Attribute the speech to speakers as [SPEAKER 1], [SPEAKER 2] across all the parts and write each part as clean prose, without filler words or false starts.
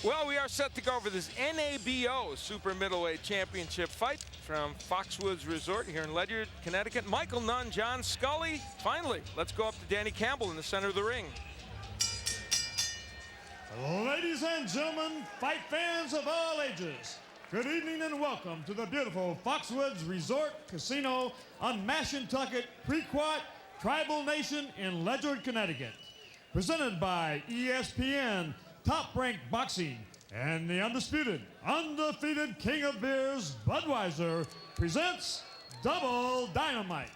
[SPEAKER 1] Well, we are set to go over this NABO Super Middleweight Championship fight from Foxwoods Resort here in Ledyard, Connecticut. Michael Nunn, John Scully. Finally, let's go up to Danny Campbell in the center of the ring.
[SPEAKER 2] Ladies and gentlemen, fight fans of all ages, good evening and welcome to the beautiful Foxwoods Resort Casino on Mashantucket, Pequot, Tribal Nation in Ledyard, Connecticut. Presented by ESPN, Top Rank Boxing, and the undisputed, undefeated king of beers, Budweiser, presents Double Dynamite.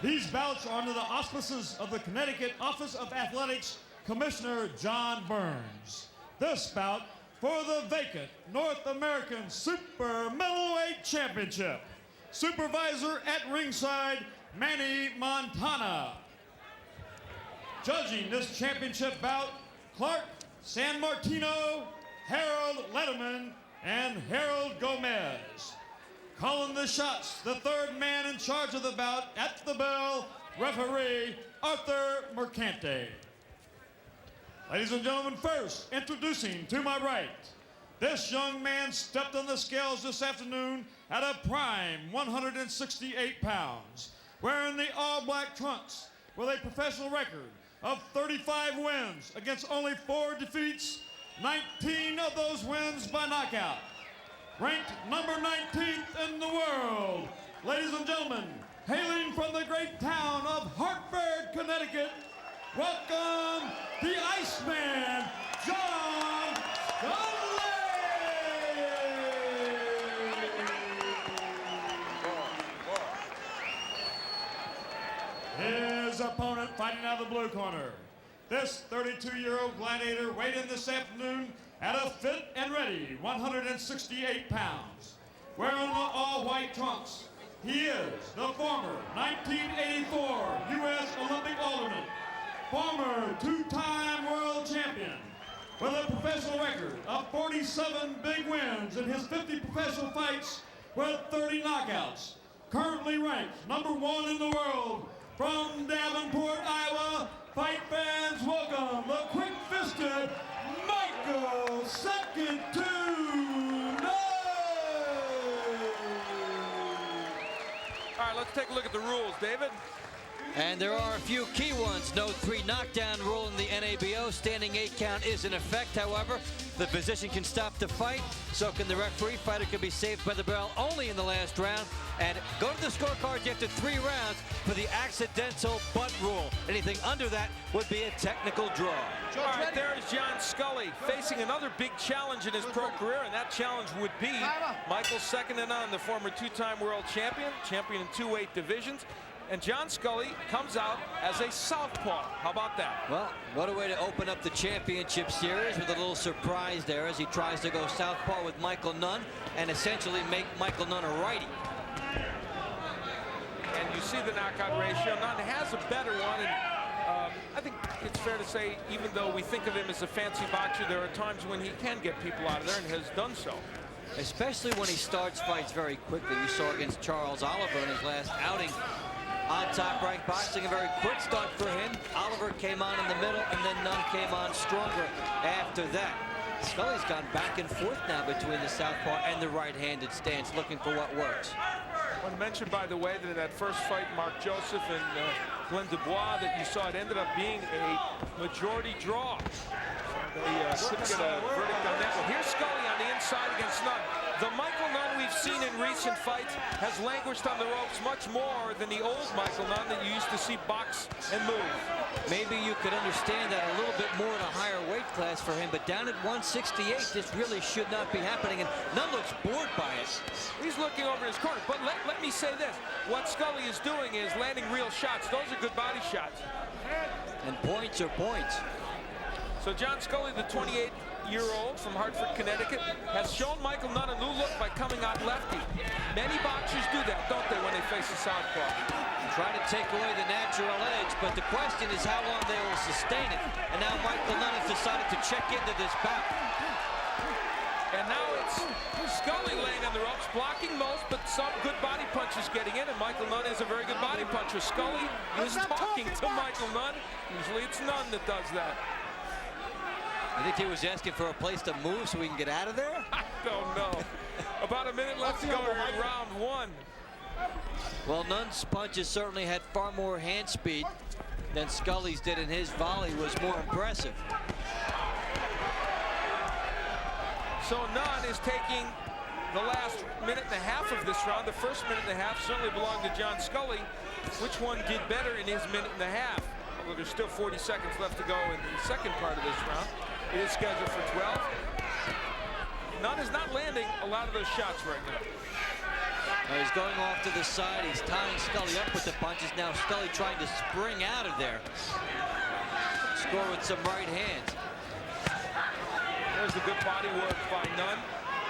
[SPEAKER 2] These bouts are under the auspices of the Connecticut Office of Athletics Commissioner John Burns. This bout for the vacant North American Super Middleweight Championship. Supervisor at ringside, Manny Montana. Judging this championship bout, Clark San Martino, Harold Letterman, and Harold Gomez. Calling the shots, the third man in charge of the bout at the bell, referee Arthur Mercante. Ladies and gentlemen, first, introducing to my right, this young man stepped on the scales this afternoon at a prime 168 pounds, wearing the all-black trunks with a professional record of 35 wins against only 4 defeats, 19 of those wins by knockout. Ranked number 19th in the world. Ladies and gentlemen, hailing from the great town of Hartford, Connecticut, welcome the Iceman, John Scully! His opponent fighting out of the blue corner. This 32-year-old gladiator weighed in this afternoon at a fit and ready 168 pounds. Wearing the all-white trunks, he is the former 1984 U.S. Olympic Alderman, former 2-time world champion, with a professional record of 47 big wins in his 50 professional fights with 30 knockouts. Currently ranked number 1 in the world. From Davenport, Iowa, fight fans, welcome the quick-fisted Michael Second to None.
[SPEAKER 1] All right, let's take a look at the rules, David.
[SPEAKER 3] And there are a few key ones. No 3 knockdown rule in the NABO. Standing 8 count is in effect. However, the physician can stop the fight. So can the referee. Fighter can be saved by the bell only in the last round. And go to the scorecards after 3 rounds for the accidental butt rule. Anything under that would be a technical draw.
[SPEAKER 1] All right, there is John Scully facing another big challenge in his pro career, and that challenge would be Michael Second to None, the former 2-time world champion in 2 weight divisions. And John Scully comes out as a southpaw. How about that?
[SPEAKER 3] Well, what a way to open up the championship series with a little surprise there as he tries to go southpaw with Michael Nunn and essentially make Michael Nunn a righty.
[SPEAKER 1] And you see the knockout ratio. Nunn has a better one, and I think it's fair to say, even though we think of him as a fancy boxer, there are times when he can get people out of there and has done so. Especially when he starts fights very quickly. We saw against Charles Oliver in his last outing on Top Rank Boxing. A very quick start for him. Oliver came on in the middle, and then Nunn came on stronger after that. Scully's gone back and forth now between the southpaw and the right-handed stance, looking for what works. I want to mention, by the way, that in that first fight, Mark Joseph and Glenn Dubois, that you saw, it ended up being a majority draw. So they couldn't get a verdict on that one. Here's Scully on the inside against Nunn. The Michael Nunn we've seen in recent fights has languished on the ropes much more than the old Michael Nunn that you used to see box and move. Maybe you could understand that a little bit more in a higher weight class for him, but down at 168, this really should not be happening, and Nunn looks bored by it. He's looking over his corner, but let me say this. What Scully is doing is landing real shots. Those are good body shots. And points are points. So John Scully, the 28-year-old from Hartford, Connecticut, has shown Michael Nunn a new look by coming out lefty. Many boxers do that, don't they, when they face a southpaw? Try to take away the natural edge, but the question is how long they will sustain it. And now Michael Nunn has decided to check into this bout. And now it's Scully laying on the ropes, blocking most, but some good body punches getting in, and Michael Nunn is a very good body puncher. Scully is talking to Michael Nunn. Usually it's Nunn that does that.
[SPEAKER 3] I think he was asking for a place to move so we can get out of there.
[SPEAKER 1] I don't know. About a minute left to go in round one.
[SPEAKER 3] Well, Nunn's punches certainly had far more hand speed than Scully's did, and his volley was more impressive.
[SPEAKER 1] So Nunn is taking the last minute and a half of this round. The first minute and a half certainly belonged to John Scully. Which one did better in his minute and a half? Although there's still 40 seconds left to go in the second part of this round. It is scheduled for 12. Nunn is not landing a lot of those shots right now.
[SPEAKER 3] Now he's going off to the side. He's tying Scully up with the punches. Now Scully trying to spring out of there. Score with some right hands.
[SPEAKER 1] There's the good body work by Nunn.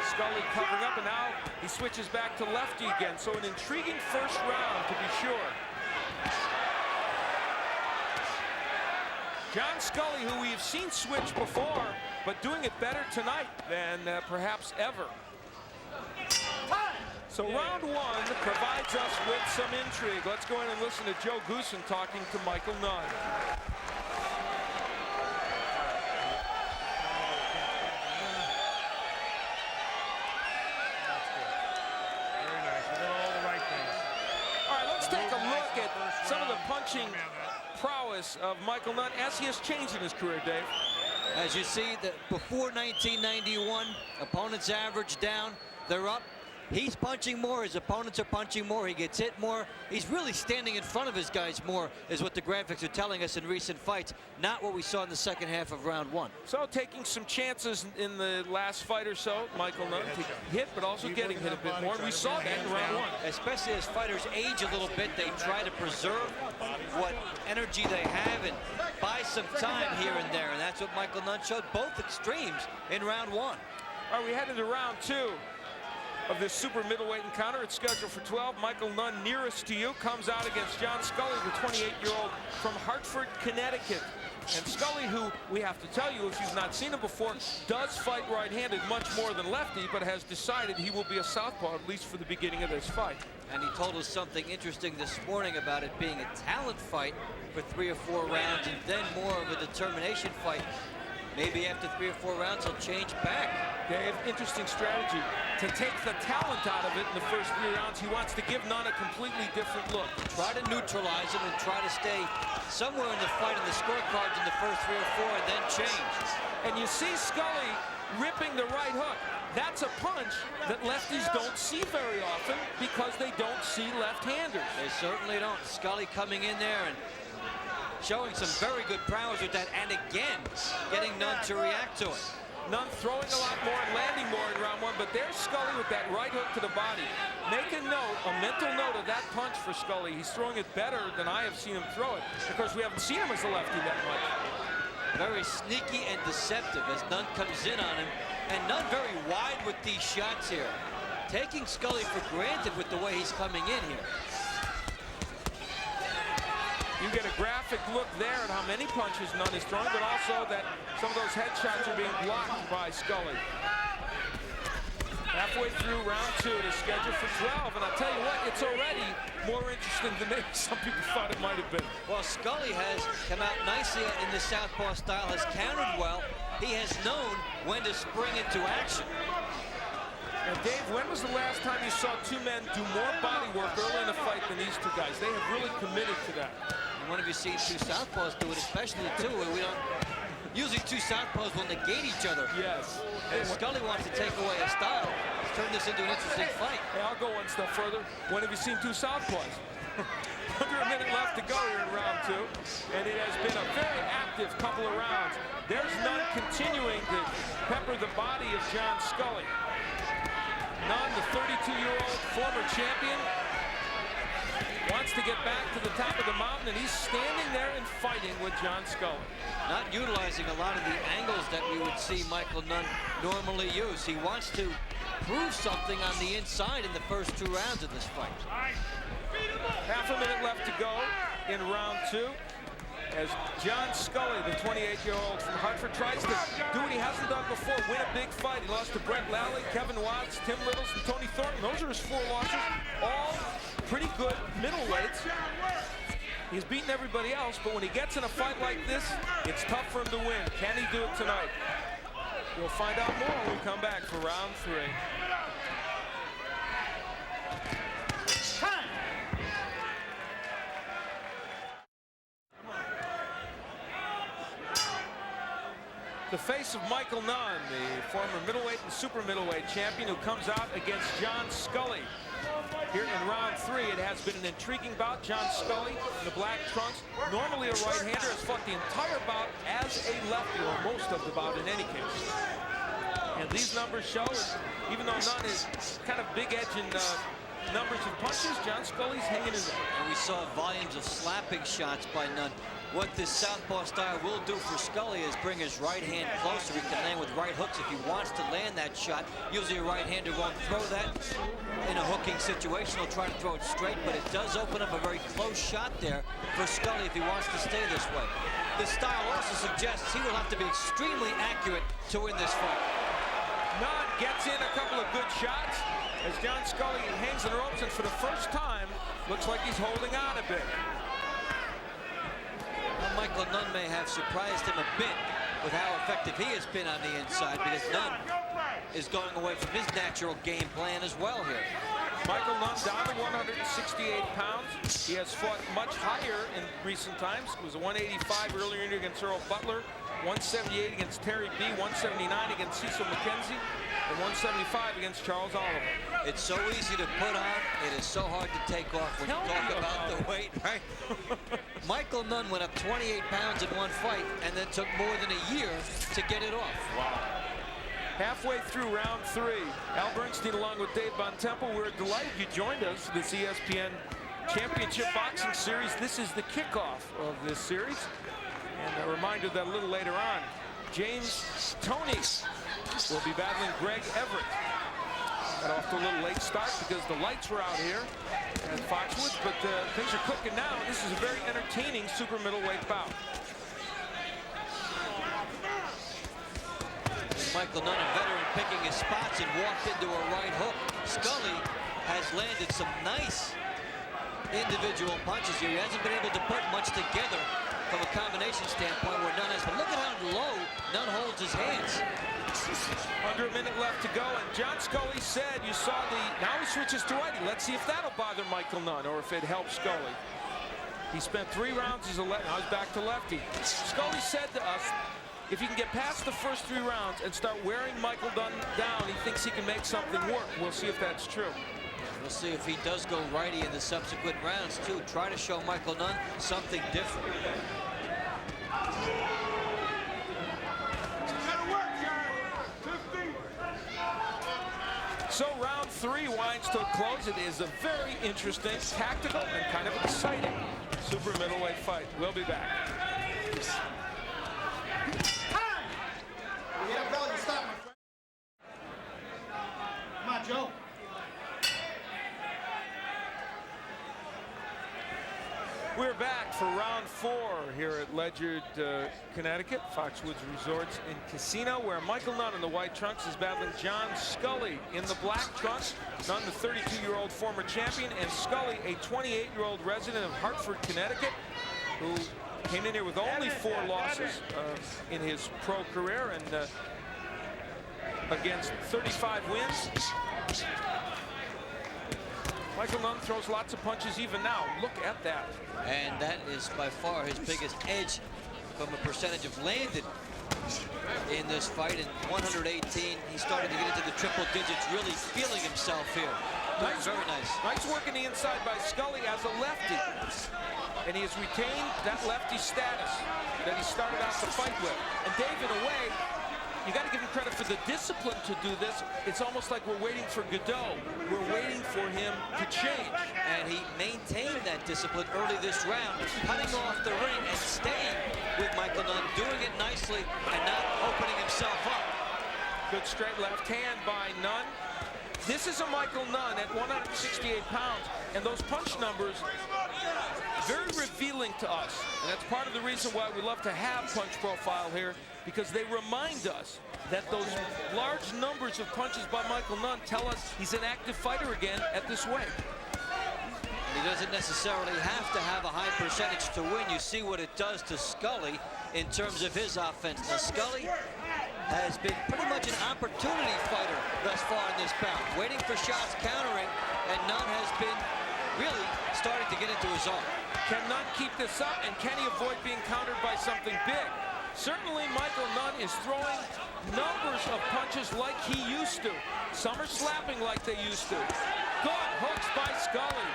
[SPEAKER 1] Scully covering up, and now he switches back to lefty again. So an intriguing first round, to be sure. John Scully, who we've seen switch before, but doing it better tonight than perhaps ever. So round one provides us with some intrigue. Let's go in and listen to Joe Goosen talking to Michael Nunn. Take a look at some of the punching prowess of Michael Nunn as he has changed in his career, Dave.
[SPEAKER 3] As you see, that before 1991, opponents average down, they're up. He's punching more, his opponents are punching more, he gets hit more. He's really standing in front of his guys more, is what the graphics are telling us in recent fights, not what we saw in the second half of round one.
[SPEAKER 1] So taking some chances in the last fight or so, Michael Nunn, to hit, but also getting hit a bit more. And we saw that in round one.
[SPEAKER 3] Especially as fighters age a little bit, they try to preserve what energy they have and buy some time here and there. And that's what Michael Nunn showed, both extremes in round one.
[SPEAKER 1] All right, we head into round two of this super middleweight encounter. It's scheduled for 12. Michael Nunn, nearest to you, comes out against John Scully, the 28-year-old from Hartford, Connecticut. And Scully, who we have to tell you, if you've not seen him before, does fight right-handed much more than lefty, but has decided he will be a southpaw, at least for the beginning of this fight.
[SPEAKER 3] And he told us something interesting this morning about it being a talent fight for 3 or 4 rounds and then more of a determination fight. Maybe after 3 or 4 rounds, he'll change back.
[SPEAKER 1] Dave, interesting strategy. To take the talent out of it in the first 3 rounds, he wants to give Nunn a completely different look.
[SPEAKER 3] Try to neutralize him and try to stay somewhere in the fight in the scorecards in the first 3 or 4 and then change.
[SPEAKER 1] And you see Scully ripping the right hook. That's a punch that lefties don't see very often because they don't see left-handers.
[SPEAKER 3] They certainly don't. Scully coming in there and showing some very good prowess with that, and again, getting Nunn to react to it.
[SPEAKER 1] Nunn throwing a lot more and landing more in round one, but there's Scully with that right hook to the body. Make a note, a mental note of that punch for Scully. He's throwing it better than I have seen him throw it. Of course, we haven't seen him as a lefty that much.
[SPEAKER 3] Very sneaky and deceptive as Nunn comes in on him, and Nunn very wide with these shots here. Taking Scully for granted with the way he's coming in here.
[SPEAKER 1] You get a graphic look there at how many punches Nunn is throwing, but also that some of those headshots are being blocked by Scully. Halfway through round two, it is scheduled for 12, and I'll tell you what, it's already more interesting than maybe some people thought it might have been.
[SPEAKER 3] Well, Scully has come out nicely in the southpaw style, has countered well. He has known when to spring into action.
[SPEAKER 1] And Dave, when was the last time you saw 2 men do more body work early in a fight than these 2 guys? They have really committed to that.
[SPEAKER 3] And when have you seen 2 southpaws do it, especially 2? We don't. Usually 2 southpaws will negate each other.
[SPEAKER 1] Yes.
[SPEAKER 3] And Scully wants to take away a style. Let's turn this into an interesting fight.
[SPEAKER 1] Hey, I'll go one step further. When have you seen 2 southpaws? Under a minute left to go here in round 2, and it has been a very active couple of rounds. There's Nunn continuing to pepper the body of John Scully. Nunn, the 32-year-old former champion, wants to get back to the top of the mountain, and he's standing there and fighting with John Scully.
[SPEAKER 3] Not utilizing a lot of the angles that we would see Michael Nunn normally use. He wants to prove something on the inside in the first 2 rounds of this fight.
[SPEAKER 1] Half a minute left to go in round 2. As John Scully, the 28-year-old from Hartford, tries to do what he hasn't done before, win a big fight. He lost to Brett Lally, Kevin Watts, Tim Littles, and Tony Thornton. Those are his 4 losses, all pretty good middleweights. He's beaten everybody else, but when he gets in a fight like this, it's tough for him to win. Can he do it tonight? We'll find out more when we come back for round 3. The face of Michael Nunn, the former middleweight and super middleweight champion, who comes out against John Scully. Here in round 3, it has been an intriguing bout. John Scully in the black trunks, normally a right-hander, has fought the entire bout as a lefty, or most of the bout in any case. And these numbers show, even though Nunn is kind of big edge in numbers of punches, John Scully's hanging in there.
[SPEAKER 3] And we saw volumes of slapping shots by Nunn. What this southpaw style will do for Scully is bring his right hand closer. He can land with right hooks if he wants to land that shot. Usually a right-hander won't throw that in a hooking situation. He'll try to throw it straight, but it does open up a very close shot there for Scully if he wants to stay this way. This style also suggests he will have to be extremely accurate to win this fight.
[SPEAKER 1] Nunn gets in a couple of good shots as John Scully hangs in the ropes, and for the first time, looks like he's holding on a bit.
[SPEAKER 3] Well, Michael Nunn may have surprised him a bit with how effective he has been on the inside, because Nunn is going away from his natural game plan as well here.
[SPEAKER 1] Michael Nunn down to 168 pounds. He has fought much higher in recent times. It was a 185 earlier in against Earl Butler, 178 against Terry B, 179 against Cecil McKenzie, and 175 against Charles Oliver.
[SPEAKER 3] It's so easy to put on. It is so hard to take off when you talk about the weight, right? Michael Nunn went up 28 pounds in one fight and then took more than a year to get it off.
[SPEAKER 1] Wow. Halfway through round 3, Al Bernstein along with Dave Bontempo. We're delighted you joined us for this ESPN Championship Boxing Series. This is the kickoff of this series. And a reminder that a little later on, James Toney will be battling Greg Everett. Got off to a little late start because the lights were out here at Foxwoods, but things are cooking now. This is a very entertaining super middleweight bout.
[SPEAKER 3] Michael Nunn, a veteran, picking his spots and walked into a right hook. Scully has landed some nice individual punches here. He hasn't been able to put much together from a combination standpoint where Nunn has. But look at how low Nunn holds his hands.
[SPEAKER 1] Under a minute left to go, and John Scully said, you saw now he switches to righty. Let's see if that'll bother Michael Nunn or if it helps Scully. He spent 3 rounds as a lefty. Now he's back to lefty. Scully said to us, if he can get past the first 3 rounds and start wearing Michael Nunn down, he thinks he can make something work. We'll see if that's true.
[SPEAKER 3] We'll see if he does go righty in the subsequent rounds, too. Try to show Michael Nunn something different.
[SPEAKER 1] So round 3 winds to a close. It is a very interesting, tactical, and kind of exciting super middleweight fight. We'll be back.
[SPEAKER 4] Come on, Joe.
[SPEAKER 1] We're back for round 4 here at Ledyard, Connecticut, Foxwoods Resorts and Casino, where Michael Nunn in the white trunks is battling John Scully in the black trunks. Nunn, the 32-year-old former champion, and Scully, a 28-year-old resident of Hartford, Connecticut, who came in here with only 4 losses in his pro career and against 35 wins. Michael Nunn throws lots of punches even now. Look at that.
[SPEAKER 3] And that is by far his biggest edge from a percentage of landed in this fight. In 118, he started to get into the triple digits, really feeling himself here.
[SPEAKER 1] Nice,
[SPEAKER 3] very nice.
[SPEAKER 1] Nice work in the inside by Scully as a lefty. And he has retained that lefty status that he started out the fight with. And Dave, in a way, you got to give him credit for the discipline to do this. It's almost like we're waiting for Godot. We're waiting for him to change.
[SPEAKER 3] And he maintained that discipline early this round, cutting off the ring and staying with Michael Nunn, doing it nicely and not opening himself up.
[SPEAKER 1] Good straight left hand by Nunn. This is a Michael Nunn at 168 pounds, and those punch numbers, very revealing to us. And that's part of the reason why we love to have Punch Profile here, because they remind us that those large numbers of punches by Michael Nunn tell us he's an active fighter again at this weight.
[SPEAKER 3] He doesn't necessarily have to have a high percentage to win. You see what it does to Scully in terms of his offense. Now, Scully has been pretty much an opportunity fighter thus far in this bout, waiting for shots, countering, and Nunn has been really starting to get into his zone.
[SPEAKER 1] Can Nunn keep this up, and can he avoid being countered by something big? Certainly, Michael Nunn is throwing numbers of punches like he used to. Some are slapping like they used to. Good hooks by Scully.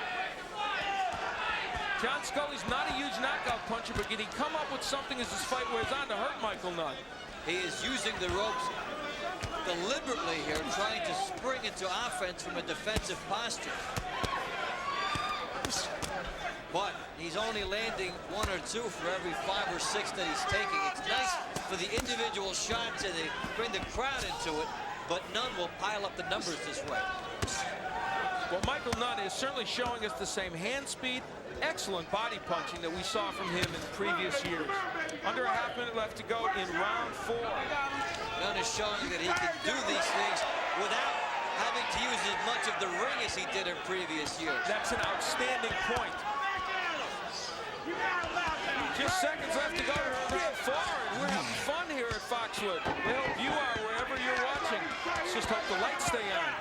[SPEAKER 1] John Scully's not a huge knockout puncher, but can he come up with something as this fight wears on to hurt Michael Nunn?
[SPEAKER 3] He is using the ropes deliberately here, trying to spring into offense from a defensive posture. But he's only landing 1 or 2 for every 5 or 6 that he's taking. It's nice for the individual shots and they bring the crowd into it, but Nunn will pile up the numbers this way.
[SPEAKER 1] Well, Michael Nunn is certainly showing us the same hand speed, excellent body punching that we saw from him in previous years. Under a half minute left to go in round 4.
[SPEAKER 3] Nunn is showing that he can do these things without having to use as much of the ring as he did in previous years.
[SPEAKER 1] That's an outstanding point. Just seconds left to go to round 4, and we're having fun here at Foxwood. I hope you are wherever you're watching. Let's just hope the lights stay on.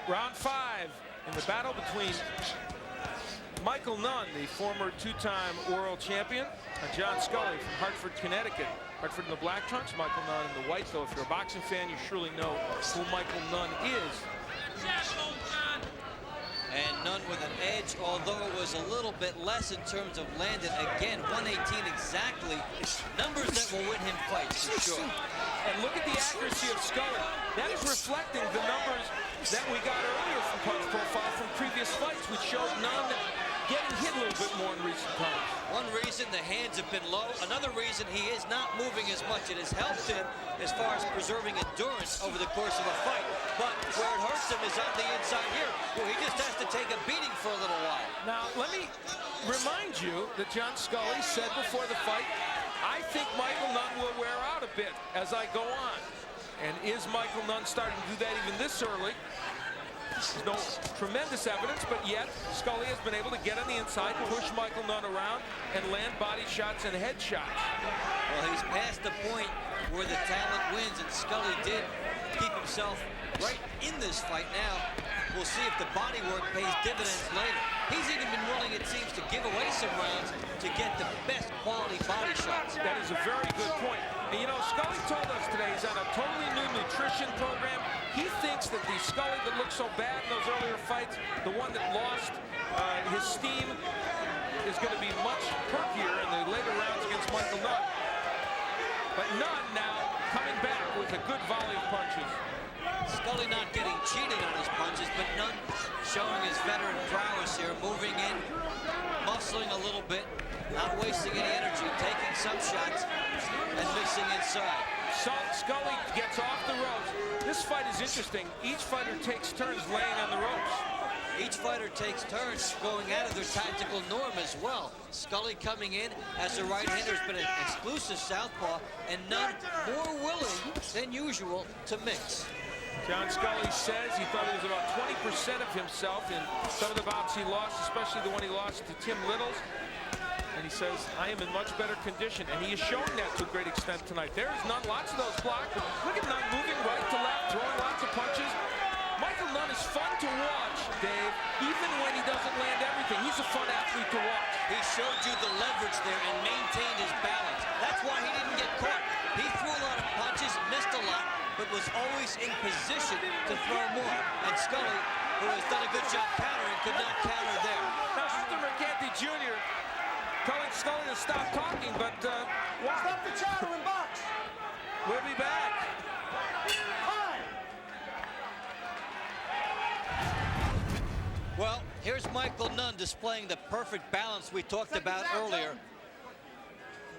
[SPEAKER 1] Round 5 in the battle between Michael Nunn, the former 2-time world champion, and John Scully from Hartford, Connecticut. Hartford in the black trunks, Michael Nunn in the white, though if you're a boxing fan, you surely know who Michael Nunn is.
[SPEAKER 3] And Nunn with an edge, although it was a little bit less in terms of landed. Again, 118 exactly. Numbers that will win him fights, for sure.
[SPEAKER 1] And look at the accuracy of Scully. That is reflecting the numbers that we got earlier from Punch Profile from previous fights, which showed Nunn getting hit a little bit more in recent times.
[SPEAKER 3] One reason the hands have been low. Another reason he is not moving as much. It has helped him as far as preserving endurance over the course of a fight. But where it hurts him is on the inside here, where he just has to take a beating for a little while.
[SPEAKER 1] Now, let me remind you that John Scully said before the fight, I think Michael Nunn will wear out a bit as I go on. And is Michael Nunn starting to do that even this early? There's no tremendous evidence, but yet Scully has been able to get on the inside, push Michael Nunn around, and land body shots and head shots.
[SPEAKER 3] Well, he's past the point where the talent wins, and Scully did keep himself right in this fight. Now, we'll see if the body work pays dividends later. He's even been willing, it seems, to give away some rounds to get the best quality body shots.
[SPEAKER 1] That is a very good point. And you know, Scully told us today he's on a totally new nutrition program. He thinks that the Scully that looked so bad in those earlier fights, the one that lost his steam, is going to be much perkier in the later rounds against Michael Nunn. But Nunn now coming back with a good volley of punches.
[SPEAKER 3] Scully not getting cheated on his punches, but Nunn showing his veteran prowess here, moving in, muscling a little bit, not wasting any energy, taking some shots and mixing inside.
[SPEAKER 1] Scully gets off the ropes. This fight is interesting. Each fighter takes turns laying on the ropes.
[SPEAKER 3] Each fighter takes turns going out of their tactical norm as well. Scully coming in as a right-hander has been an exclusive southpaw, and Nunn more willing than usual to mix.
[SPEAKER 1] John Scully says he thought he was about 20% of himself in some of the bouts he lost, especially the one he lost to Tim Littles. And he says, I am in much better condition. And he is showing that to a great extent tonight. There's Nunn, lots of those blocked. Look at Nunn moving right to left, throwing lots of punches. Michael Nunn is fun to watch, Dave, even when he doesn't land everything. He's a fun athlete to watch.
[SPEAKER 3] He showed you the leverage there and maintained his balance. That's why he didn't get caught. He threw a lot of punches, missed a lot, but was always in position to throw more. And Scully, who has done a good job countering, could not counter there.
[SPEAKER 1] Now, Arthur Mercanti Jr. telling Scully to stop talking, but
[SPEAKER 4] Stop the chatter and box.
[SPEAKER 1] We'll be back.
[SPEAKER 3] Well, here's Michael Nunn displaying the perfect balance we talked about earlier.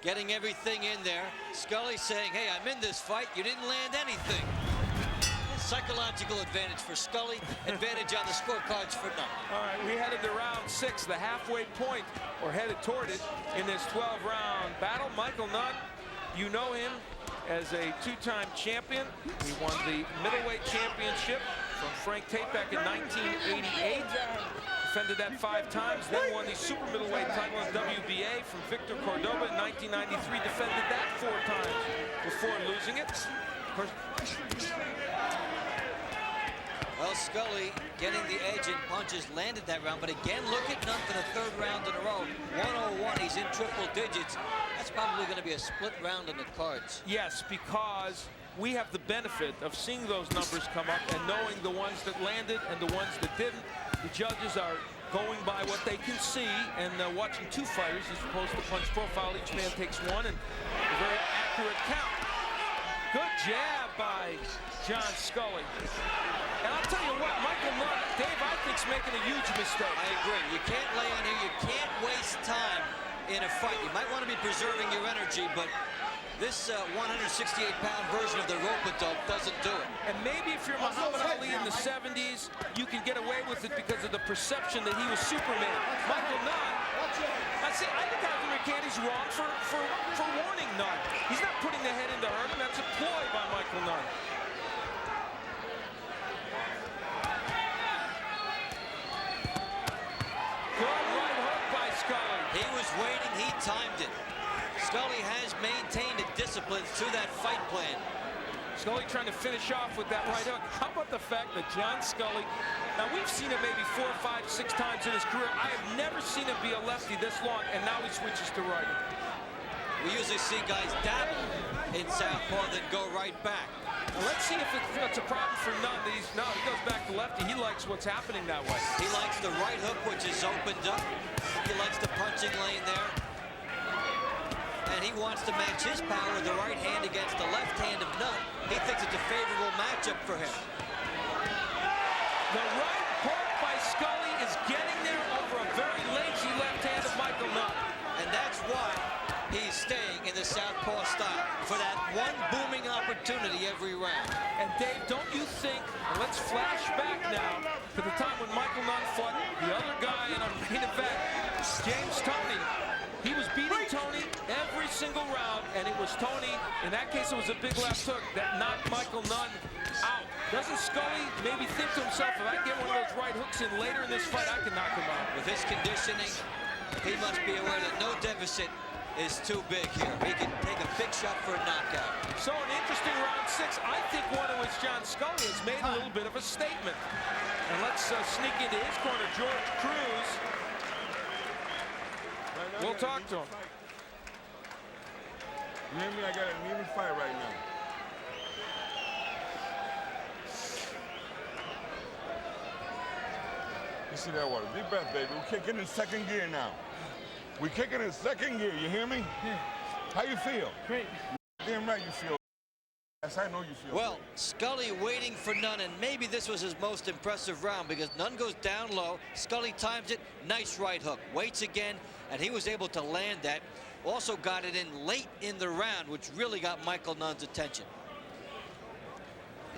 [SPEAKER 3] Getting everything in there. Scully saying, hey, I'm in this fight. You didn't land anything. Psychological advantage for Scully, advantage on the scorecards for Nunn.
[SPEAKER 1] All right, we headed to round 6, the halfway point, or headed toward it in this 12-round battle. Michael Nunn, you know him as a 2-time champion. He won the middleweight championship from Frank Tate back in 1988. Defended that 5 times, then won the super middleweight title in WBA from Victor Cordoba in 1993. Defended that 4 times before losing it. Of course,
[SPEAKER 3] well, Scully getting the edge in punches, landed that round, but again, look at Nunn for the 3rd round in a row. 101, he's in triple digits. That's probably going to be a split round in the cards.
[SPEAKER 1] yes, because we have the benefit of seeing those numbers come up and knowing the ones that landed and the ones that didn't. The judges are going by what they can see and watching 2 fighters as opposed to punch profile. Each man takes 1 and a very accurate count. Good jab by John Scully. And I'll tell you what, Michael Nunn, Dave, I think, is making a huge mistake.
[SPEAKER 3] I agree. You can't lay on here. You can't waste time in a fight. You might want to be preserving your energy, but this 168-pound version of the rope-a-dope doesn't do it.
[SPEAKER 1] And maybe if you're Muhammad Ali in the 70s, you can get away with it because of the perception that he was Superman. Michael Nunn, I think Ivan Riccati's wrong for warning Nunn. He's not putting the head into hurt him. That's a ploy by Michael Nunn. Good right hook by Scully.
[SPEAKER 3] He was waiting. He timed it. Scully has maintained a discipline through that fight plan.
[SPEAKER 1] Scully trying to finish off with that right hook. How about the fact that John Scully, now we've seen him maybe 4, 5, 6 times in his career. I have never seen him be a lefty this long, and now he switches to righty.
[SPEAKER 3] We usually see guys dabble in southpaw, then go right back.
[SPEAKER 1] Well, let's see if it's a problem for Nunn. He goes back to lefty. He likes what's happening that way.
[SPEAKER 3] He likes the right hook, which is opened up. He likes the punching lane there. And he wants to match his power with the right hand against the left hand of Nunn. He thinks it's a favorable matchup for him.
[SPEAKER 1] The right hook by Scully is getting there over a very lazy left hand of Michael Nunn.
[SPEAKER 3] And that's why he's staying in the southpaw style for that one booming opportunity every round.
[SPEAKER 1] And Dave, don't you think, and let's flash back now to the time when Michael Nunn fought the other guy in our main event, James Toney. He was beating Tony every single round, and it was Tony, in that case it was a big left hook, that knocked Michael Nunn out. Doesn't Scully maybe think to himself, if I get one of those right hooks in later in this fight, I can knock him out?
[SPEAKER 3] With his conditioning, he must be aware that no deficit is too big here. He can take a big shot for a knockout.
[SPEAKER 1] So an interesting round 6. I think one of which John Scully has made a little bit of a statement. And let's sneak into his corner, George Cruz. We'll talk to him.
[SPEAKER 5] You hear me? I got a need to fight right now. You see that water? Deep breath, baby. We're kicking in 2nd gear now. We're kicking in 2nd gear. You hear me? Yeah. How you feel?
[SPEAKER 4] Great.
[SPEAKER 5] Damn right you feel. Yes, I know you feel.
[SPEAKER 3] Well, Scully waiting for Nunn, and maybe this was his most impressive round because Nunn goes down low. Scully times it. Nice right hook. Waits again, and he was able to land that. Also got it in late in the round, which really got Michael Nunn's attention.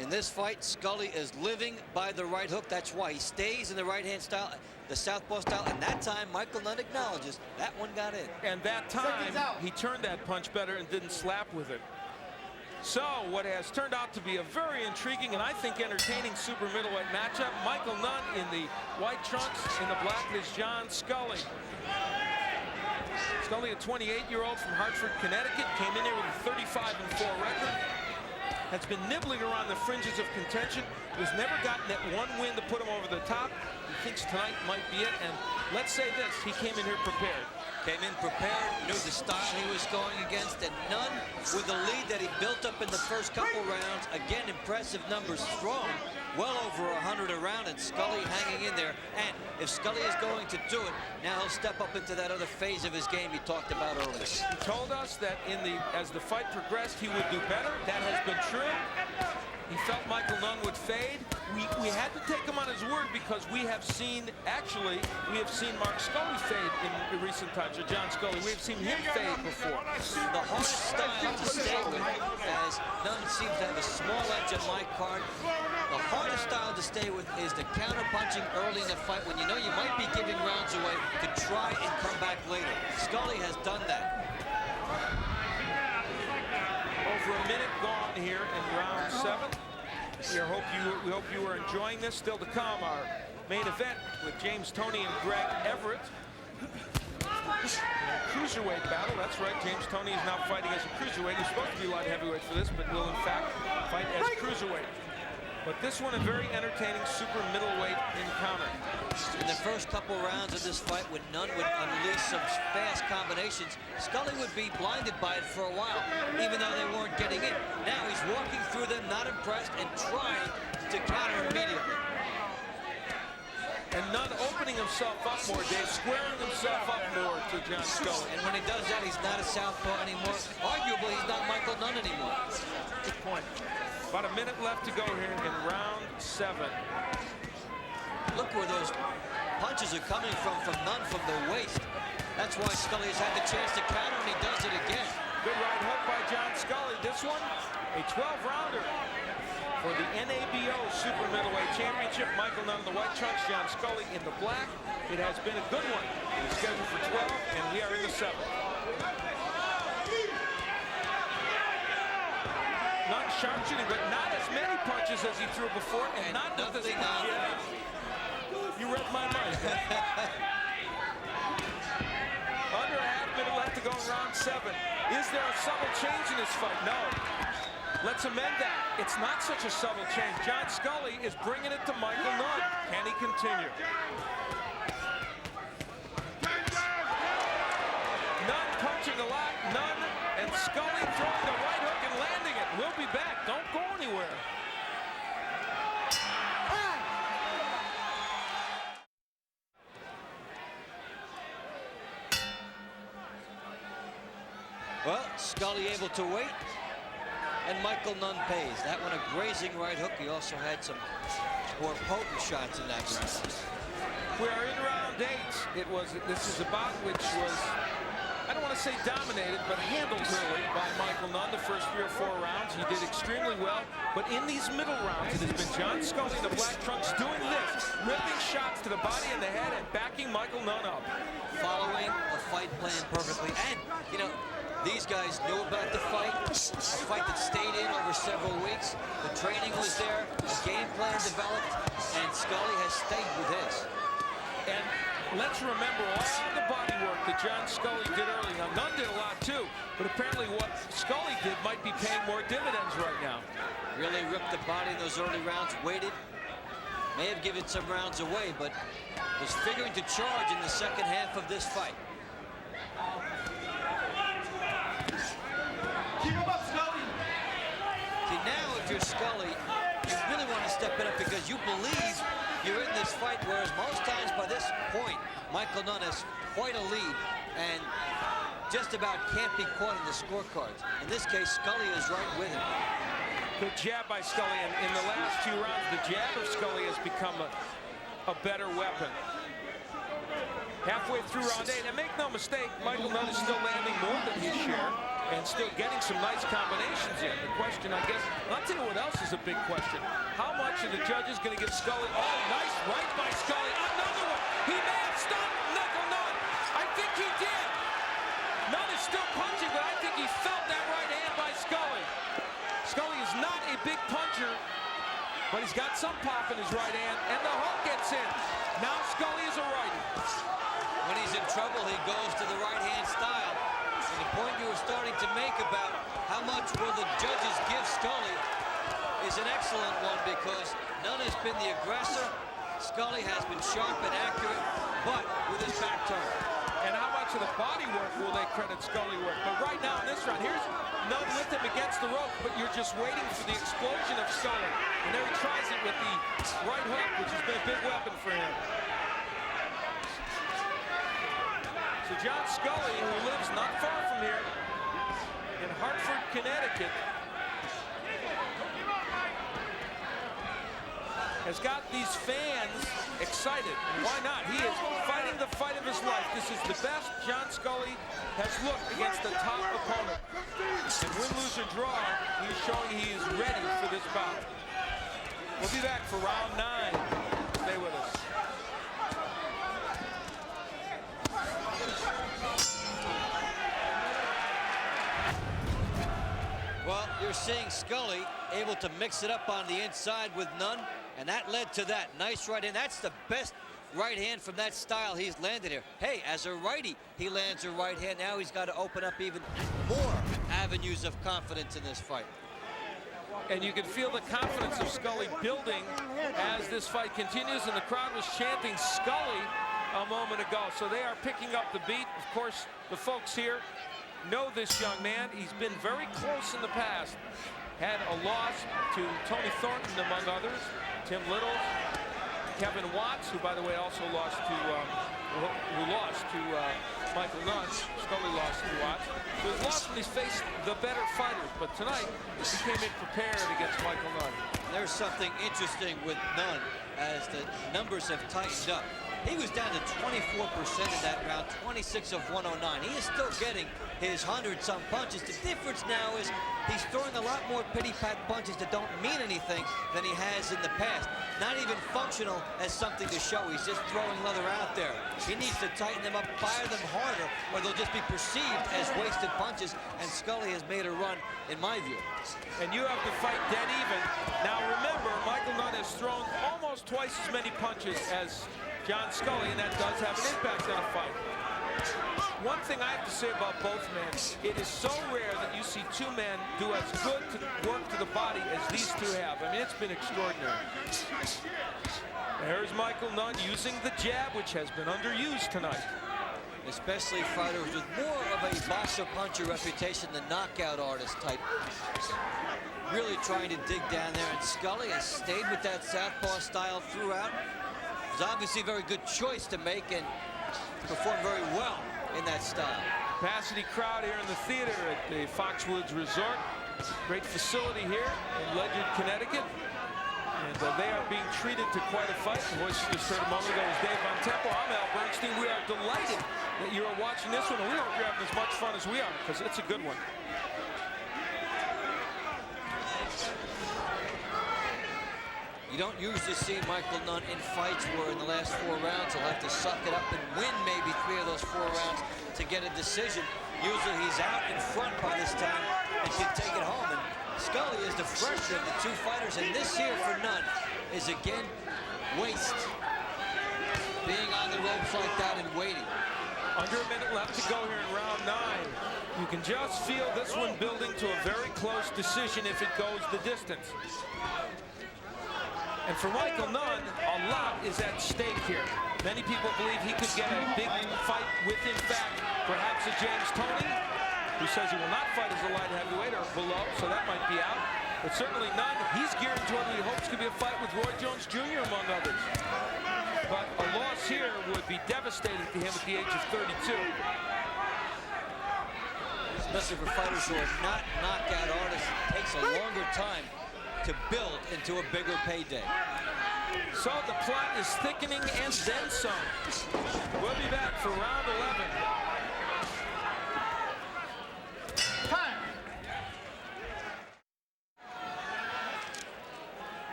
[SPEAKER 3] In this fight, Scully is living by the right hook. That's why he stays in the right-hand style, the southpaw style, and that time Michael Nunn acknowledges that one got in.
[SPEAKER 1] And that time, he turned that punch better and didn't slap with it. So, what has turned out to be a very intriguing and I think entertaining super middleweight matchup. Michael Nunn in the white trunks, in the black is John Scully. Scully, a 28-year-old from Hartford, Connecticut, came in here with a 35-4 record. Has been nibbling around the fringes of contention. Has never gotten that one win to put him over the top. He thinks tonight might be it. And let's say this, he came in here prepared.
[SPEAKER 3] Came in prepared, knew the style he was going against, and Nunn with the lead that he built up in the first couple rounds. Again, impressive numbers, strong, well over 100 a round, and Scully hanging in there. And if Scully is going to do it, now he'll step up into that other phase of his game he talked about earlier.
[SPEAKER 1] He told us that as the fight progressed, he would do better. That has been true. He felt Michael Nunn would fade. We had to take him on his word because we have seen Mark Scully fade in recent times, or John Scully. We have seen him fade before.
[SPEAKER 3] The hardest style to stay with, as Nunn seems to have a small edge on my card, the hardest style to stay with is the counter-punching early in the fight when you know you might be giving rounds away to try and come back later. Scully has done that.
[SPEAKER 1] Over a minute gone here in round 7. We hope you were enjoying this. Still to come, our main event with James Toney and Greg Everett. Cruiserweight battle. That's right. James Toney is now fighting as a cruiserweight. He's supposed to be light heavyweight for this, but will in fact fight as cruiserweight. But this one, a very entertaining super middleweight encounter.
[SPEAKER 3] In the first couple rounds of this fight, when Nunn would unleash some fast combinations, Scully would be blinded by it for a while, even though they weren't getting in. Now he's walking through them, not impressed, and trying to counter immediately.
[SPEAKER 1] And Nunn opening himself up more, Dave, squaring himself up more to John Scully.
[SPEAKER 3] And when he does that, he's not a southpaw anymore. Arguably, he's not Michael Nunn anymore.
[SPEAKER 1] Good point. About a minute left to go here in round 7.
[SPEAKER 3] Look where those punches are coming from Nunn, from the waist. That's why Scully has had the chance to counter, and he does it again.
[SPEAKER 1] Good right hook by John Scully. This one, a 12-rounder for the NABO Super Middleweight Championship. Michael Nunn in the white trunks, John Scully in the black. It has been a good one. It is scheduled for 12, and we are in the 7th. Nunn sharpshooting, but not as many punches as he threw before, and not with this. You read my mind. Under a half minute left to go in round 7. Is there a subtle change in this fight? No. Let's amend that. It's not such a subtle change. John Scully is bringing it to Michael Nunn. Can he continue? Nunn punching a lot. Nunn and Scully throwing the right hook and landing it. We'll be back. Don't go anywhere.
[SPEAKER 3] Well, Scully able to wait, and Michael Nunn pays. That one a grazing right hook. He also had some more potent shots in that round.
[SPEAKER 1] We are in round 8. This is a bout which was, I don't want to say dominated, but handled early by Michael Nunn the first 3 or 4 rounds. He did extremely well, but in these middle rounds, it has been John Scully in the black trunks doing this, ripping shots to the body and the head and backing Michael Nunn up.
[SPEAKER 3] Following a fight plan perfectly, and, you know, these guys knew about the fight, a fight that stayed in over several weeks. The training was there, the game plan developed, and Scully has stayed with his.
[SPEAKER 1] And let's remember all the body work that John Scully did early. Now, Nunn did a lot too, but apparently what Scully did might be paying more dividends right now.
[SPEAKER 3] Really ripped the body in those early rounds, waited, may have given some rounds away, but was figuring to charge in the second half of this fight.
[SPEAKER 4] Keep him up, Scully.
[SPEAKER 3] See, now if you're Scully, you really want to step it up because you believe you're in this fight, whereas most times by this point, Michael Nunn has quite a lead and just about can't be caught in the scorecards. In this case, Scully is right with him.
[SPEAKER 1] Good jab by Scully, and in the last 2 rounds, the jab of Scully has become a better weapon. Halfway through round 8, and make no mistake, Michael Nunn is still landing more than his share and still getting some nice combinations in. The question, I guess, I'll tell you what else is a big question. How much are the judges going to give Scully? Oh, nice right by Scully. Another one. He may have stopped Michael Nunn. I think he did. Nunn is still punching, but I think he felt that right hand by Scully. Scully is not a big puncher, but he's got some pop in his right hand, and the hook gets in. Now Scully is a righty.
[SPEAKER 3] When he's in trouble, he goes to the right-hand style. And the point you were starting to make about how much will the judges give Scully is an excellent one because Nunn has been the aggressor. Scully has been sharp and accurate, but with his back turned.
[SPEAKER 1] And how much of the body work will they credit Scully with? But right now in this round, here's Nunn with him against the rope, but you're just waiting for the explosion of Scully. And there he tries it with the right hook, which has been a big weapon for him. So John Scully, who lives not far from here in Hartford, Connecticut, has got these fans excited. Why not? He is fighting the fight of his life. This is the best John Scully has looked against a top opponent. And win, lose, or draw, he's showing he is ready for this bout. We'll be back for round 9. Stay with us.
[SPEAKER 3] Well, you're seeing Scully able to mix it up on the inside with Nunn, and that led to that nice right hand. That's the best right hand from that style he's landed here. Hey, as a righty, he lands a right hand. Now he's got to open up even more avenues of confidence in this fight.
[SPEAKER 1] And you can feel the confidence of Scully building as this fight continues, and the crowd was chanting Scully a moment ago. So they are picking up the beat. Of course, the folks here know this young man. He's been very close in the past. Had a loss to Tony Thornton, among others, Tim Little, Kevin Watts, who, by the way, also lost to Michael Nunn. Scully lost to Watts. So he's lost when he's faced the better fighters. But tonight, he came in prepared against Michael Nunn.
[SPEAKER 3] There's something interesting with Nunn as the numbers have tightened up. He was down to 24% in that round, 26 of 109. He is still getting his 100-some punches. The difference now is he's throwing a lot more pity-pat punches that don't mean anything than he has in the past. Not even functional as something to show. He's just throwing leather out there. He needs to tighten them up, fire them harder, or they'll just be perceived as wasted punches, and Scully has made a run, in my view.
[SPEAKER 1] And you have to fight dead even. Now remember, Michael Nunn has thrown almost twice as many punches as John Scully, and that does have an impact on a fight. One thing I have to say about both men, it is so rare that you see two men do as good work to the body as these two have. I mean, it's been extraordinary. There's Michael Nunn using the jab, which has been underused tonight.
[SPEAKER 3] Especially fighters with more of a boxer-puncher reputation, the knockout artist type. Really trying to dig down there, and Scully has stayed with that southpaw style throughout. It was obviously a very good choice to make and performed very well in that style.
[SPEAKER 1] Capacity crowd here in the theater at the Foxwoods Resort. Great facility here in Ledyard, Connecticut. And they are being treated to quite a fight. The voice you just heard a moment ago was Dave Von Tempo. I'm Al Bernstein. We are delighted that you are watching this one, and we hope you're having as much fun as we are, because it's a good one.
[SPEAKER 3] You don't usually see Michael Nunn in fights where in the last 4 rounds he'll have to suck it up and win maybe 3 of those 4 rounds to get a decision. Usually he's out in front by this time and can take it home. And Scully is the fresher of the 2 fighters, and this here for Nunn is again waste. Being on the ropes like that and waiting.
[SPEAKER 1] Under a minute left to go here in round 9. You can just feel this one building to a very close decision if it goes the distance. And for Michael Nunn, a lot is at stake here. Many people believe he could get a big fight with, in fact, perhaps a James Toney, who says he will not fight as a light heavyweight or below, so that might be out. But certainly Nunn, he's geared toward what he hopes could be a fight with Roy Jones Jr., among others. But a loss here would be devastating to him at the age of 32.
[SPEAKER 3] Especially for fighters who are not knockout artists, it takes a longer time to build into a bigger payday.
[SPEAKER 1] So the plot is thickening and then some. We'll be back for round 11.
[SPEAKER 4] Time.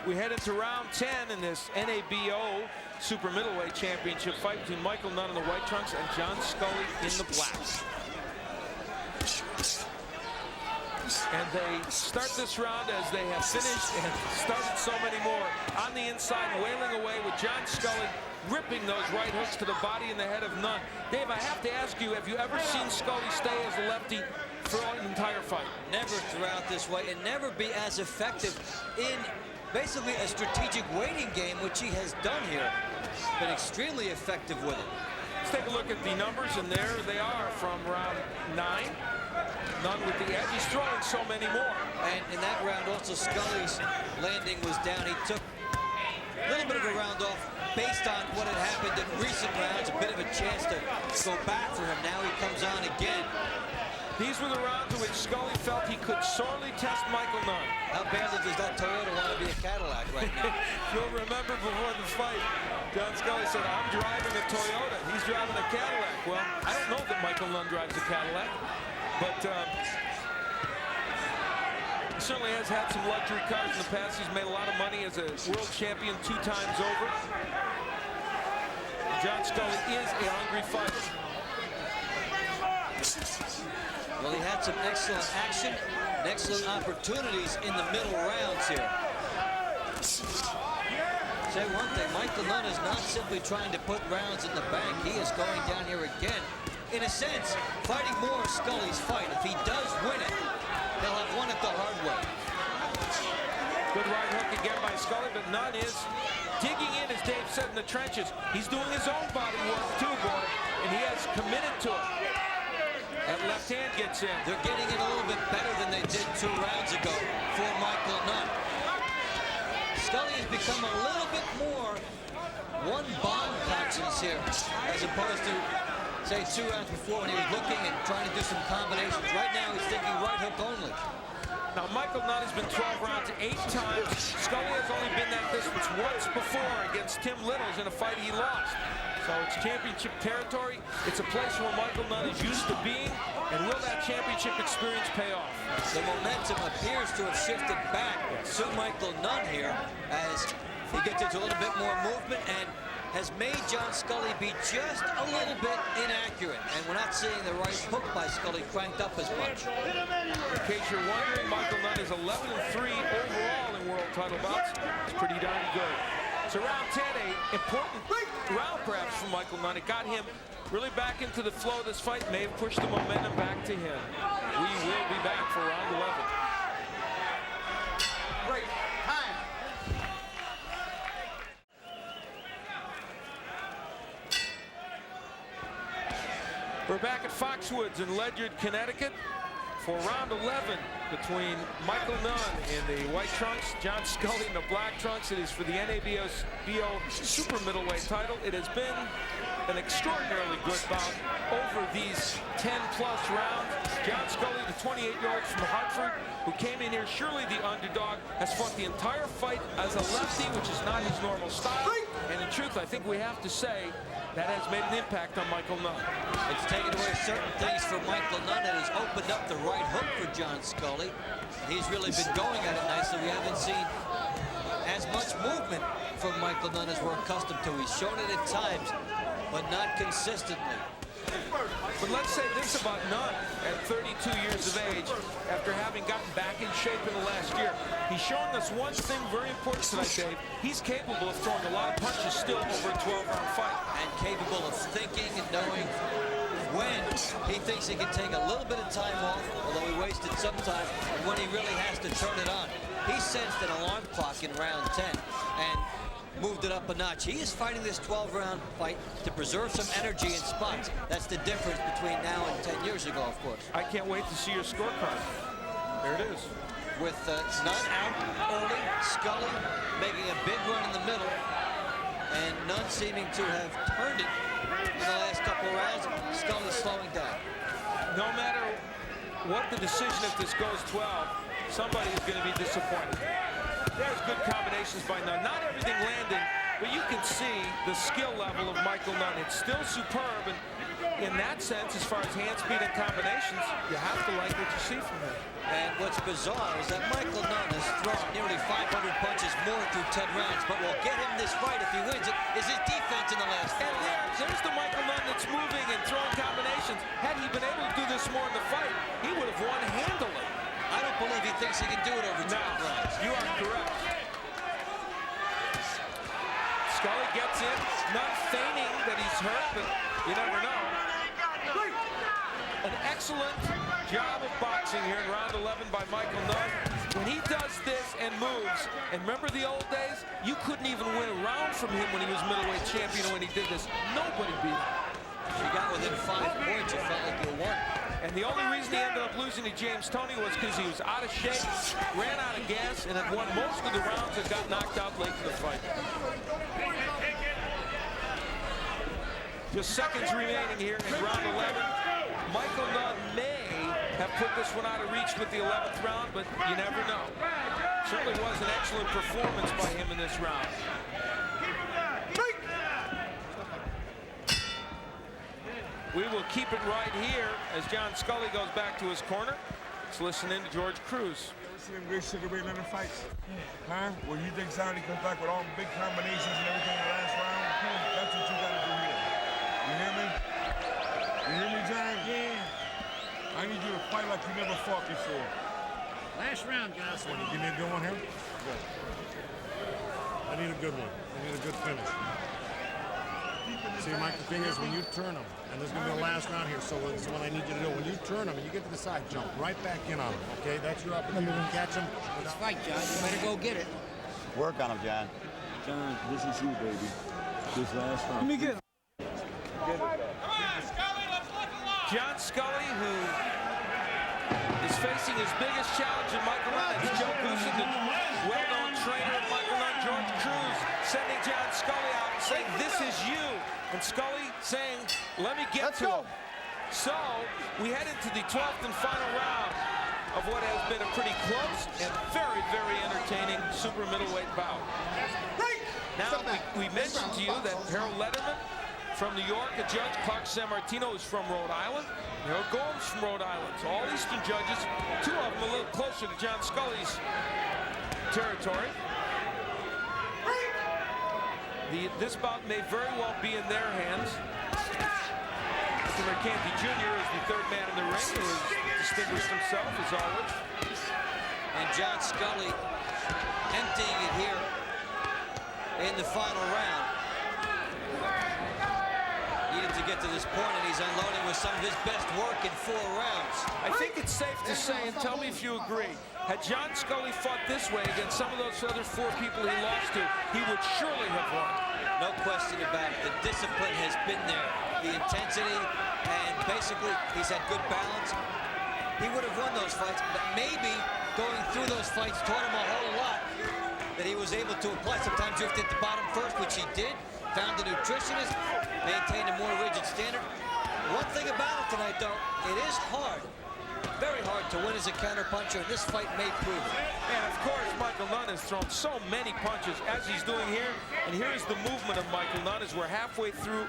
[SPEAKER 1] We head into round 10 in this NABO Super Middleweight Championship fight between Michael Nunn in the white trunks and John Scully in the blacks. And they start this round as they have finished and started so many more. On the inside, wailing away with John Scully ripping those right hooks to the body and the head of Nunn. Dave, I have to ask you, have you ever seen Scully stay as a lefty for an entire fight?
[SPEAKER 3] Never throughout this way, and never be as effective in basically a strategic waiting game, which he has done here. Been extremely effective with it.
[SPEAKER 1] Let's take a look at the numbers, and there they are from round 9. Nunn with the edge. He's throwing so many more.
[SPEAKER 3] And in that round also, Scully's landing was down. He took a little bit of a round off based on what had happened in recent rounds. A bit of a chance to go back for him. Now he comes on again.
[SPEAKER 1] These were the rounds in which Scully felt he could sorely test Michael Nunn.
[SPEAKER 3] How badly does that Toyota want to be a Cadillac right now?
[SPEAKER 1] You'll remember before the fight, John Scully said, I'm driving a Toyota. He's driving a Cadillac. Well, I don't know that Michael Nunn drives a Cadillac, but he certainly has had some luxury cars in the past. He's made a lot of money as a world champion 2 times over. John Scully is a hungry fighter.
[SPEAKER 3] Well, he had some excellent action and excellent opportunities in the middle rounds here. Say one thing, Michael Nunn is not simply trying to put rounds in the bank. He is going down here again, in a sense, fighting more of Scully's fight. If he does win it, he'll have won it the hard way.
[SPEAKER 1] Good right hook again by Scully, but Nunn is digging in, as Dave said, in the trenches. He's doing his own body work too, boy, and he has committed to it. That left hand gets in.
[SPEAKER 3] They're getting it a little bit better than they did 2 rounds ago for Michael Nunn. Scully has become a little bit more one-bomb conscious here, as opposed to, say, 2 rounds before when he was looking and trying to do some combinations. Right now, he's thinking right hook only.
[SPEAKER 1] Now, Michael Nunn has been 12 rounds 8 times. Scully has only been that distance once before against Tim Littles in a fight he lost. So it's championship territory. It's a place where Michael Nunn is used to being. And will that championship experience pay off?
[SPEAKER 3] The momentum appears to have shifted back to Michael Nunn here as he gets into a little bit more movement and has made John Scully be just a little bit inaccurate. And we're not seeing the right hook by Scully cranked up as much.
[SPEAKER 1] In case you're wondering, Michael Nunn is 11-3 overall in world title bouts. It's pretty darn good. So round 10, a important round perhaps for Michael Nunn. It got him really back into the flow of this fight, may have pushed the momentum back to him. We will be back for round 11.
[SPEAKER 4] Break. Time.
[SPEAKER 1] We're back at Foxwoods in Ledyard, Connecticut for round 11 between Michael Nunn in the white trunks, John Scully in the black trunks. It is for the NABO super middleweight title. It has been an extraordinarily good bout over these 10-plus rounds. John Scully, the 28-year-old from Hartford, who came in here surely the underdog, has fought the entire fight as a lefty, which is not his normal style. And in truth, I think we have to say that has made an impact on Michael Nunn.
[SPEAKER 3] It's taken away certain things for Michael Nunn. It has opened up the right hook for John Scully. He's really been going at it nicely. We haven't seen as much movement from Michael Nunn as we're accustomed to. He's shown it at times, but not consistently.
[SPEAKER 1] But let's say this about Nunn at 32 years of age, after having gotten back in shape in the last year. He's showing us one thing very important tonight, Dave. He's capable of throwing a lot of punches still over a 12-round fight.
[SPEAKER 3] And capable of thinking and knowing when he thinks he can take a little bit of time off, although he wasted some time, and when he really has to turn it on. He sensed an alarm clock in round 10 and moved it up a notch. He is fighting this 12-round fight to preserve some energy in spots. That's the difference between now and 10 years ago, of course.
[SPEAKER 1] I can't wait to see your scorecard. There it is.
[SPEAKER 3] With Nunn out early, Scully making a big run in the middle, and Nunn seeming to have turned it in the last couple of rounds. Scully slowing down.
[SPEAKER 1] No matter what the decision, if this goes 12, somebody is going to be disappointed. There's good combinations by Nunn. Not everything landing, but you can see the skill level of Michael Nunn. It's still superb, and in that sense, as far as hand speed and combinations, you have to like what you see from him.
[SPEAKER 3] And what's bizarre is that Michael Nunn has thrown nearly 500 punches more through 10 rounds, but will get him this fight if he wins it is his defense in the last 4 rounds.
[SPEAKER 1] There's the Michael Nunn that's moving and throwing combinations. Had he been able to do this more in the fight, he would have won handily.
[SPEAKER 3] I don't believe he thinks he can do it over 12 rounds.
[SPEAKER 1] You are correct. Scully gets in, Nunn feigning that he's hurt, but you never know. An excellent job of boxing here in round 11 by Michael Nunn. When he does this and moves, and remember the old days? You couldn't even win a round from him when he was middleweight champion. When he did this, nobody beat him.
[SPEAKER 3] If you got within 5 points, you felt like you won.
[SPEAKER 1] And the only reason he ended up losing to James Toney was because he was out of shape, ran out of gas, and had won most of the rounds and got knocked out late in the fight. Just seconds remaining here in round 11. Michael Nunn may have put this one out of reach with the 11th round, but you never know. Certainly was an excellent performance by him in this round. We will keep it right here as John Scully goes back to his corner. Let's listen in to George Cruz.
[SPEAKER 5] Ever seen him great sugar ray leather fights? Huh? Where you think Saudi comes back with all big combinations and everything in the last round? That's what you gotta do here. You hear me? You hear me, John? Yeah. I need you to fight like you never fought before.
[SPEAKER 4] Last round, guys.
[SPEAKER 5] What, you give me a good one here?
[SPEAKER 6] Good. I need a good one. I need a good finish. See, Mike, the thing is, when you turn them, and there's going to be a last round here, so this is what I need you to do. When you turn them and you get to the side, jump right back in on them, okay? That's your opportunity to catch them.
[SPEAKER 4] Let's fight, John. You better go get it.
[SPEAKER 7] Work on him, John.
[SPEAKER 5] John, this is you, baby. This last round.
[SPEAKER 8] Let me get him.
[SPEAKER 1] John Scully, who is facing his biggest challenge in Michael Nunn. It's Joe Goosen, the well-known trainer of Michael Nunn. George Cruz sending John Scully out and saying, "This is you." And Scully saying, "Let me get to him." So we head into the 12th and final round of what has been a pretty close and very, very entertaining super middleweight bout. Now, we mentioned to you that Harold Letterman from New York, a judge, Clark Sammartino is from Rhode Island, Harold Gomes from Rhode Island. So all Eastern judges, two of them a little closer to John Scully's territory. This bout may very well be in their hands. Mr. Mercanti Jr. is the third man in the ring, who has distinguished himself as always.
[SPEAKER 3] And John Scully emptying it here in the final round. Needed to get to this point, and he's unloading with some of his best work in 4 rounds.
[SPEAKER 1] I think it's safe to say, and tell me if you agree, had John Scully fought this way against some of those other 4 people he lost to, he would surely have won.
[SPEAKER 3] No question about it. The discipline has been there. The intensity, and basically he's had good balance. He would have won those fights, but maybe going through those fights taught him a whole lot that he was able to apply. Sometimes you have to hit the bottom first, which he did. Found a nutritionist, maintained a more rigid standard. One thing about it tonight, though, it is hard. Very hard to win as a counterpuncher, and this fight may prove it.
[SPEAKER 1] And of course, Michael Nunn has thrown so many punches, as he's doing here. And here's the movement of Michael Nunn as we're halfway through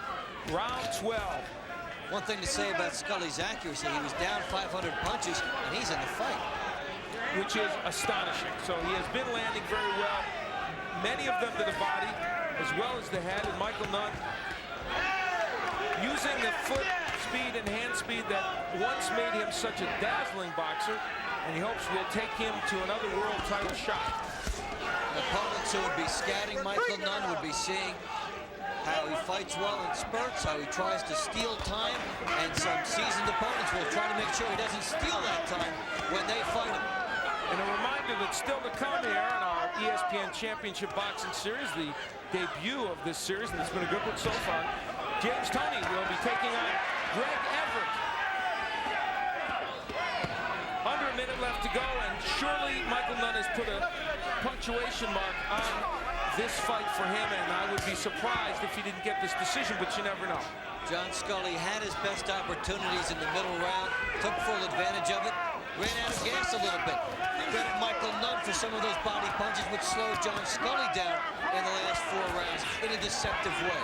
[SPEAKER 1] round 12.
[SPEAKER 3] One thing to say about Scully's accuracy, he was down 500 punches, and he's in the fight.
[SPEAKER 1] Which is astonishing. So he has been landing very well. Many of them to the body, as well as the head. And Michael Nunn using the foot speed and hand speed that once made him such a dazzling boxer, and he hopes will take him to another world title shot.
[SPEAKER 3] Opponents who would be scouting Michael Nunn would be seeing how he fights well in spurts, how he tries to steal time, and some seasoned opponents will try to make sure he doesn't steal that time when they fight him.
[SPEAKER 1] And a reminder that still to come here in our ESPN Championship Boxing Series, the debut of this series, and it's been a good one so far. James Toney will be taking on Greg Everett. Under a minute left to go, and surely Michael Nunn has put a punctuation mark on this fight for him, and I would be surprised if he didn't get this decision, but you never know.
[SPEAKER 3] John Scully had his best opportunities in the middle round, took full advantage of it, ran out of gas a little bit. Credit Michael Nunn for some of those body punches, which slowed John Scully down in the last 4 rounds in a deceptive way.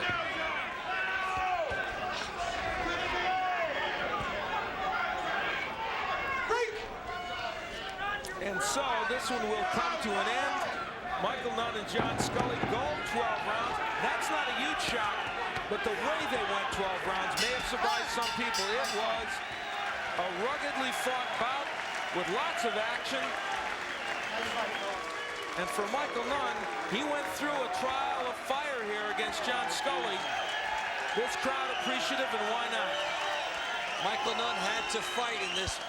[SPEAKER 1] And so this one will come to an end. Michael Nunn and John Scully go 12 rounds. That's not a huge shock, but the way they went 12 rounds may have surprised some people. It was a ruggedly fought bout with lots of action. And for Michael Nunn, he went through a trial of fire here against John Scully. This crowd appreciative, and why not?
[SPEAKER 3] Michael Nunn had to fight in this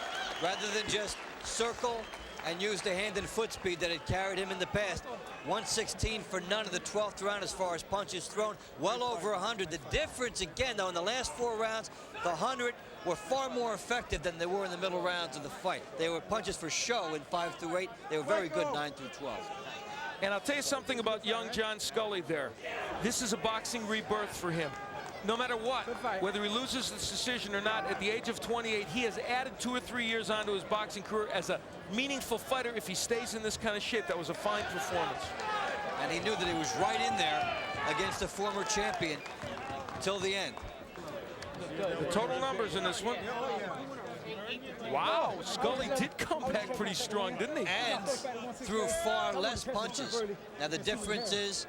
[SPEAKER 3] rather than just circle and use the hand and foot speed that had carried him in the past. 116 for Nunn in the 12th round as far as punches thrown, well over 100. The difference again, though, in the last 4 rounds, the 100 were far more effective than they were in the middle rounds of the fight. They were punches for show in 5 through 8. They were very good 9 through 12.
[SPEAKER 1] And I'll tell you something about young John Scully there. This is a boxing rebirth for him. no matter what, whether he loses this decision or not, at the age of 28, he has added 2 or 3 years onto his boxing career as a meaningful fighter if he stays in this kind of shape. That was a fine performance.
[SPEAKER 3] And he knew that he was right in there against the former champion till the end.
[SPEAKER 1] The total numbers in this one. Wow, Scully did come back pretty strong, didn't he?
[SPEAKER 3] And threw far less punches. Now the difference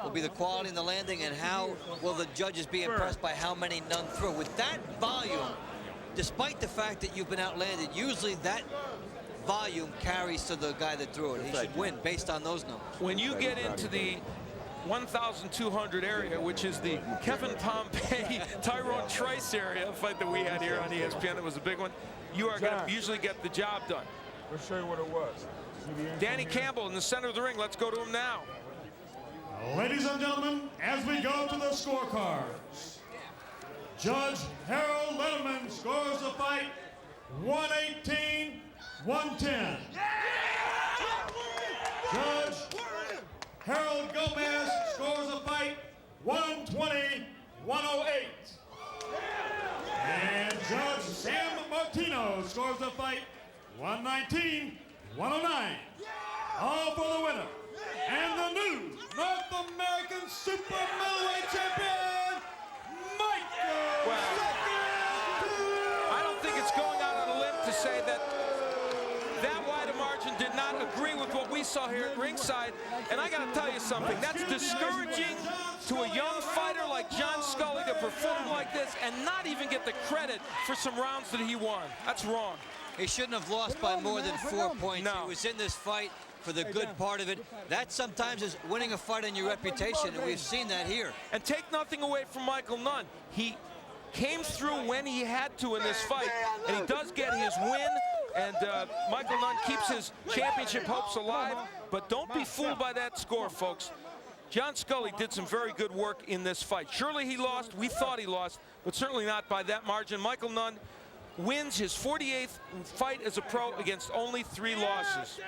[SPEAKER 3] will be the quality in the landing, and how will the judges be impressed by how many Nunn threw. With that volume, despite the fact that you've been outlanded, usually that volume carries to the guy that threw it. He should win based on those numbers.
[SPEAKER 1] When you get into the 1,200 area, which is the Kevin Pompey, Tyrone Trice area, a fight that we had here on ESPN, that was a big one, you are going to usually get the job done.
[SPEAKER 5] Let's show you what it was.
[SPEAKER 1] Danny Campbell in the center of the ring. Let's go to him now.
[SPEAKER 2] Ladies and gentlemen, as we go to the scorecards, Judge Harold Letterman scores the fight 118-110. Judge Harold Gomez scores the fight 120-108. And Judge Sam Martino scores the fight 119-109. All for the winner and the new North American Super Middleweight Champion, Michael.
[SPEAKER 1] I don't think it's going out on a limb to say that wide a margin did not agree with what we saw here at ringside. And I got to tell you something, that's discouraging to a young fighter like John Scully to perform like this and not even get the credit for some rounds that he won. That's wrong.
[SPEAKER 3] He shouldn't have lost by more than 4 points.
[SPEAKER 1] No.
[SPEAKER 3] He was in this fight for the good part of it. That sometimes is winning a fight on your reputation, and we've seen that here.
[SPEAKER 1] And take nothing away from Michael Nunn. He came through when he had to in this fight, and he does get his win. And Michael Nunn keeps his championship hopes alive. But don't be fooled by that score, folks. John Scully did some very good work in this fight. Surely he lost. We thought he lost, but certainly not by that margin. Michael Nunn wins his 48th fight as a pro against only 3 losses.